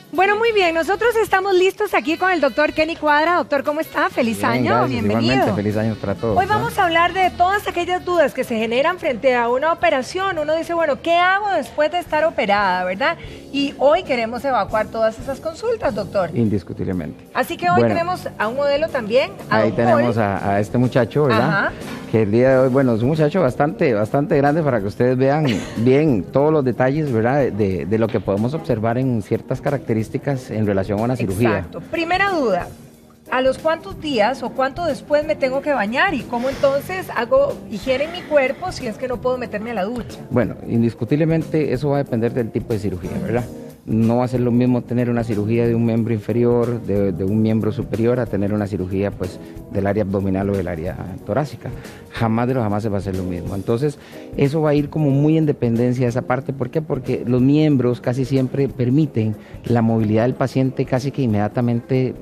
Bueno, muy bien, nosotros estamos listos aquí con el doctor Kenny Cuadra. Doctor, ¿cómo está? Feliz año, gracias, bienvenido. Igualmente, feliz año para todos. Hoy vamos a hablar de todas aquellas dudas que se generan frente a una operación. Uno dice, bueno, ¿qué hago después de estar operada, verdad? Y hoy queremos evacuar todas esas consultas, doctor. Indiscutiblemente. Así que hoy tenemos a un modelo también. Ahí tenemos a este muchacho, ¿verdad? Ajá. Que el día de hoy, bueno, es un muchacho bastante grande para que ustedes vean bien todos los detalles, ¿verdad? De lo que podemos observar en ciertas características en relación a una cirugía. Exacto. Primera duda, ¿a los cuántos días o cuánto después me tengo que bañar? ¿Y cómo entonces hago higiene en mi cuerpo si es que no puedo meterme a la ducha? Bueno, indiscutiblemente eso va a depender del tipo de cirugía, ¿verdad? No va a ser lo mismo tener una cirugía de un miembro inferior, de un miembro superior, a tener una cirugía pues del área abdominal o del área torácica. Jamás de los jamás se va a hacer lo mismo. Entonces, eso va a ir como muy en dependencia de esa parte. ¿Por qué? Porque los miembros casi siempre permiten la movilidad del paciente casi que inmediatamente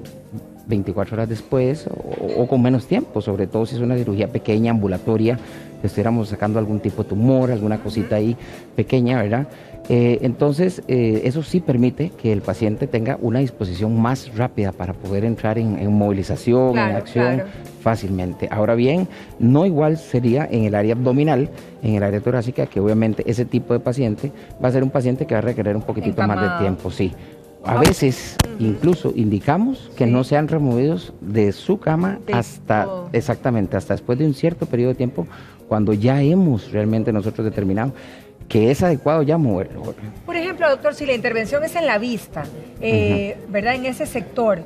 24 horas después o con menos tiempo, sobre todo si es una cirugía pequeña, ambulatoria, que estuviéramos sacando algún tipo de tumor, alguna cosita ahí pequeña, ¿verdad? Entonces, eso sí permite que el paciente tenga una disposición más rápida para poder entrar en movilización, claro, en acción, claro, fácilmente. Ahora bien, no igual sería en el área abdominal, en el área torácica, que obviamente ese tipo de paciente va a ser un paciente que va a requerir un poquitito más de tiempo, sí. A veces incluso indicamos que no sean removidos de su cama hasta después de un cierto periodo de tiempo, cuando ya hemos realmente nosotros determinado que es adecuado ya moverlo. Por ejemplo, doctor, si la intervención es en la vista, ¿verdad? En ese sector,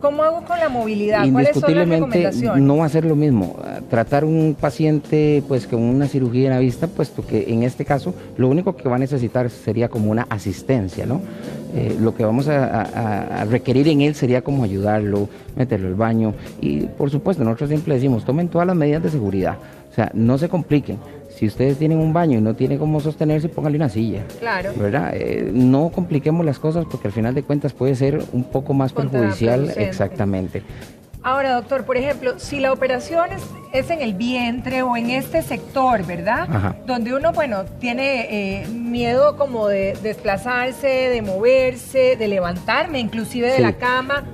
¿cómo hago con la movilidad? ¿Cuáles son las recomendaciones? No va a ser lo mismo tratar un paciente pues con una cirugía en la vista, puesto que en este caso lo único que va a necesitar sería como una asistencia, ¿no? Lo que vamos a requerir en él sería como ayudarlo, meterlo al baño y por supuesto nosotros siempre decimos, tomen todas las medidas de seguridad, o sea, no se compliquen. Si ustedes tienen un baño y no tienen cómo sostenerse, pónganle una silla. Claro. ¿Verdad? No compliquemos las cosas porque al final de cuentas puede ser un poco más perjudicial. Exactamente. Ahora, doctor, por ejemplo, si la operación es en el vientre o en este sector, ¿verdad? Ajá. Donde uno, bueno, tiene miedo como de desplazarse, de moverse, de levantarme inclusive de la cama.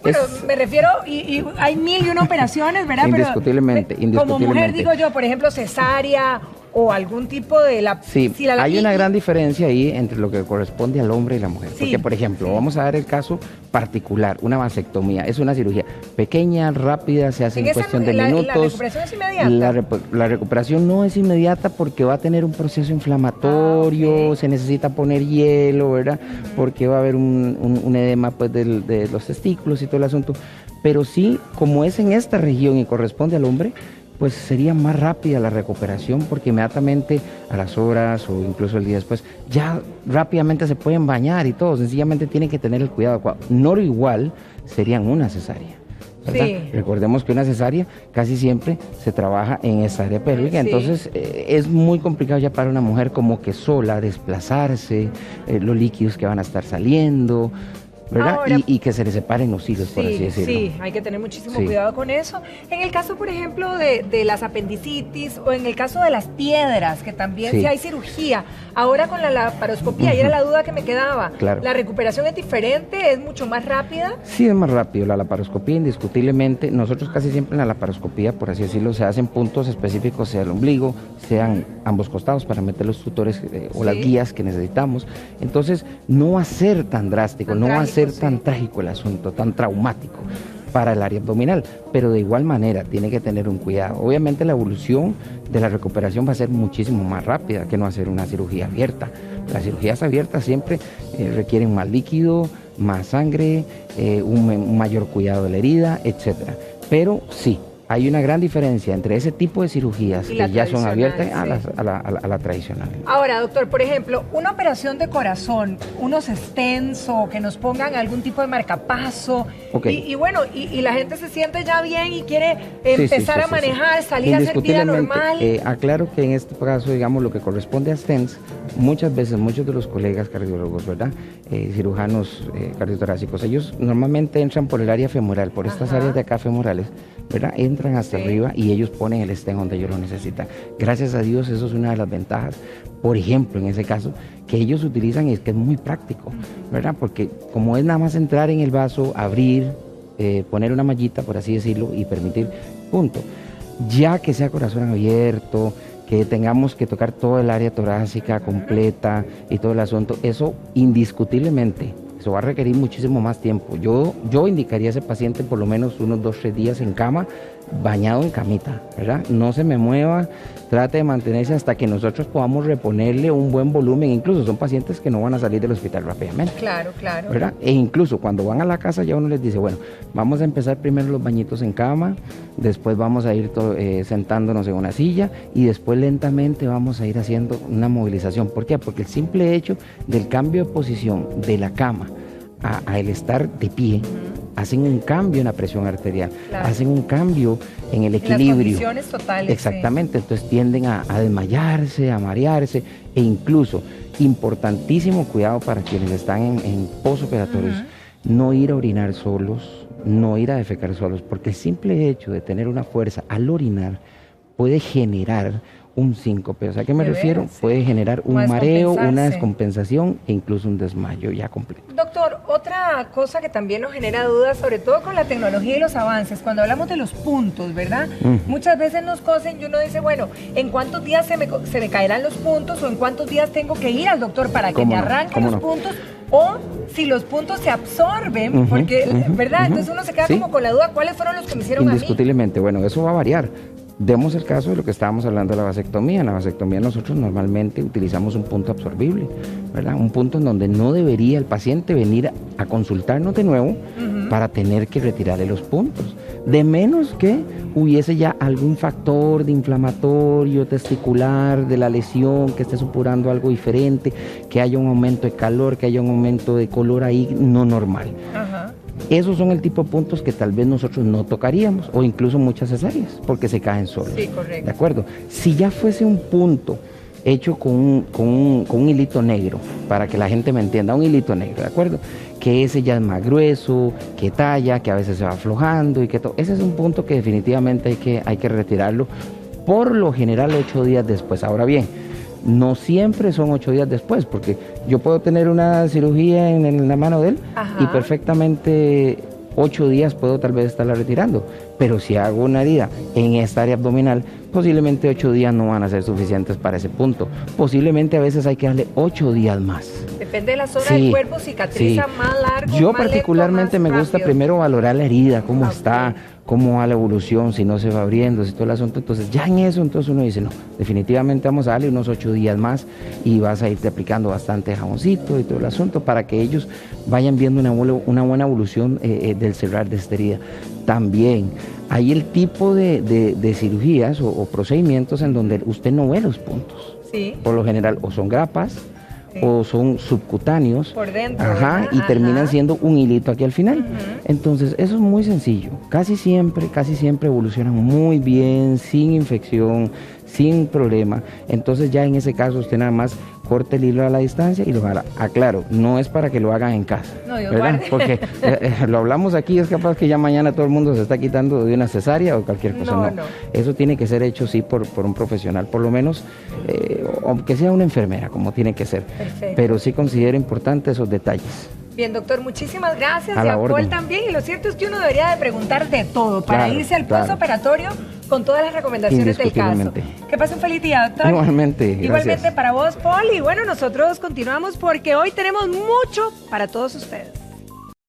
Bueno, me refiero, y hay 1001 operaciones, ¿verdad? Indiscutiblemente, pero, como mujer, digo yo, por ejemplo, cesárea o algún tipo de la... Sí, si hay una gran diferencia ahí entre lo que corresponde al hombre y la mujer. Porque, por ejemplo, vamos a dar el caso particular, una vasectomía. Es una cirugía pequeña, rápida, se hace en cuestión de minutos. ¿La recuperación es inmediata? La recuperación no es inmediata porque va a tener un proceso inflamatorio, se necesita poner hielo, ¿verdad? Porque va a haber un edema pues, de los testículos y todo el asunto. Pero sí, como es en esta región y corresponde al hombre, pues sería más rápida la recuperación porque inmediatamente a las horas o incluso el día después ya rápidamente se pueden bañar y todo, sencillamente tienen que tener el cuidado adecuado. No igual serían una cesárea, ¿verdad? Sí. Recordemos que una cesárea casi siempre se trabaja en esa área pélvica, entonces es muy complicado ya para una mujer como que sola desplazarse, los líquidos que van a estar saliendo, ¿verdad? Ahora, y que se le separen los hilos, por así decirlo. Sí, hay que tener muchísimo cuidado con eso. En el caso, por ejemplo, de las apendicitis o en el caso de las piedras, que también si hay cirugía, ahora con la laparoscopía, y era la duda que me quedaba, ¿la recuperación es diferente? ¿Es mucho más rápida? Sí, es más rápido. La laparoscopía, indiscutiblemente, nosotros casi siempre en la laparoscopía, por así decirlo, se hacen puntos específicos, sea el ombligo, sean ambos costados para meter los tutores o las guías que necesitamos. Entonces, no va a ser tan drástico, no va a ser tan trágico el asunto, tan traumático para el área abdominal, pero de igual manera tiene que tener un cuidado. Obviamente la evolución de la recuperación va a ser muchísimo más rápida que no hacer una cirugía abierta. Las cirugías abiertas siempre requieren más líquido, más sangre, un mayor cuidado de la herida, etcétera. Pero sí, hay una gran diferencia entre ese tipo de cirugías que ya son abiertas a la tradicional. Ahora, doctor, por ejemplo, una operación de corazón, unos stents o que nos pongan algún tipo de marcapaso, y bueno, y la gente se siente ya bien y quiere empezar a manejar, salir a hacer vida normal. Aclaro que en este caso, digamos, lo que corresponde a stents, muchas veces, muchos de los colegas cardiólogos, ¿verdad? Cirujanos cardiotorácicos, ellos normalmente entran por el área femoral, por estas áreas de acá femorales, ¿verdad? Entran hasta arriba y ellos ponen el stent donde ellos lo necesitan. Gracias a Dios, eso es una de las ventajas. Por ejemplo, en ese caso, que ellos utilizan es que es muy práctico, ¿verdad? Porque como es nada más entrar en el vaso, abrir, poner una mallita, por así decirlo, y permitir, punto. Ya que sea corazón abierto, que tengamos que tocar todo el área torácica completa y todo el asunto, eso indiscutiblemente, eso va a requerir muchísimo más tiempo. Yo indicaría a ese paciente por lo menos unos 2-3 días en cama, bañado en camita, ¿verdad? No se me mueva, trate de mantenerse hasta que nosotros podamos reponerle un buen volumen. Incluso son pacientes que no van a salir del hospital rápidamente. Claro, claro. ¿Verdad? E incluso cuando van a la casa ya uno les dice, bueno, vamos a empezar primero los bañitos en cama, después vamos a ir sentándonos en una silla y después lentamente vamos a ir haciendo una movilización. ¿Por qué? Porque el simple hecho del cambio de posición de la cama a el estar de pie, hacen un cambio en la presión arterial, claro, hacen un cambio en el equilibrio. Las condiciones totales. Exactamente, sí. Entonces tienden a desmayarse, a marearse e incluso, importantísimo cuidado para quienes están en posoperatorios, no ir a orinar solos, no ir a defecar solos, porque el simple hecho de tener una fuerza al orinar puede generar un síncope. O sea, ¿a qué me refiero? Sí. Puede generar un mareo, una descompensación e incluso un desmayo ya completo. Doctor, otra cosa que también nos genera dudas, sobre todo con la tecnología y los avances, cuando hablamos de los puntos, ¿verdad? Muchas veces nos cosen y uno dice, bueno, ¿en cuántos días se me caerán los puntos o en cuántos días tengo que ir al doctor para que me arranque los puntos? O si los puntos se absorben, porque, ¿verdad? Entonces uno se queda como con la duda, ¿cuáles fueron los que me hicieron a mí? Indiscutiblemente, bueno, eso va a variar. Demos el caso de lo que estábamos hablando de la vasectomía. En la vasectomía nosotros normalmente utilizamos un punto absorbible, ¿verdad? Un punto en donde no debería el paciente venir a consultarnos de nuevo para tener que retirarle los puntos. De menos que hubiese ya algún factor de inflamatorio testicular, de la lesión, que esté supurando algo diferente, que haya un aumento de calor, que haya un aumento de color ahí no normal. Esos son el tipo de puntos que tal vez nosotros no tocaríamos, o incluso muchas cesáreas, porque se caen solos. Sí, correcto. ¿De acuerdo? Si ya fuese un punto hecho con un hilito negro, para que la gente me entienda, un hilito negro, ¿de acuerdo? Que ese ya es más grueso, que talla, que a veces se va aflojando y que todo. Ese es un punto que definitivamente hay que retirarlo, por lo general 8 días después. Ahora bien, no siempre son 8 días después, porque yo puedo tener una cirugía en la mano de él y perfectamente 8 días puedo tal vez estarla retirando, pero si hago una herida en esta área abdominal, posiblemente 8 días no van a ser suficientes para ese punto. Posiblemente a veces hay que darle 8 días más. Depende de la zona del cuerpo, cicatriza más largo, yo más particularmente lento, me gusta rápido. Primero valorar la herida, cómo está, cómo va la evolución, si no se va abriendo, si todo el asunto. Entonces ya en eso, entonces uno dice, no, definitivamente vamos a darle unos 8 días más y vas a irte aplicando bastante jaboncito y todo el asunto para que ellos vayan viendo una buena evolución del cerrar de esta herida. También hay el tipo de cirugías o procedimientos en donde usted no ve los puntos. Sí. Por lo general o son grapas, o son subcutáneos, por dentro, y terminan siendo un hilito aquí al final. Entonces eso es muy sencillo, casi siempre evolucionan muy bien, sin infección, sin problema. Entonces ya en ese caso usted nada más corte el hilo a la distancia y lo hará. Aclaro, no es para que lo hagan en casa, no, Dios ¿verdad? Guarde. Porque lo hablamos aquí, es capaz que ya mañana todo el mundo se está quitando de una cesárea o cualquier cosa. No. Eso tiene que ser hecho sí por un profesional, por lo menos, aunque sea una enfermera, como tiene que ser. Perfecto. Pero sí considero importante esos detalles. Bien, doctor, muchísimas gracias. Y a Paul también. Y lo cierto es que uno debería de preguntar de todo para irse al postoperatorio con todas las recomendaciones del caso. Que pase un feliz día, doctor. Igualmente, gracias. Igualmente para vos, Paul. Y bueno, nosotros continuamos porque hoy tenemos mucho para todos ustedes.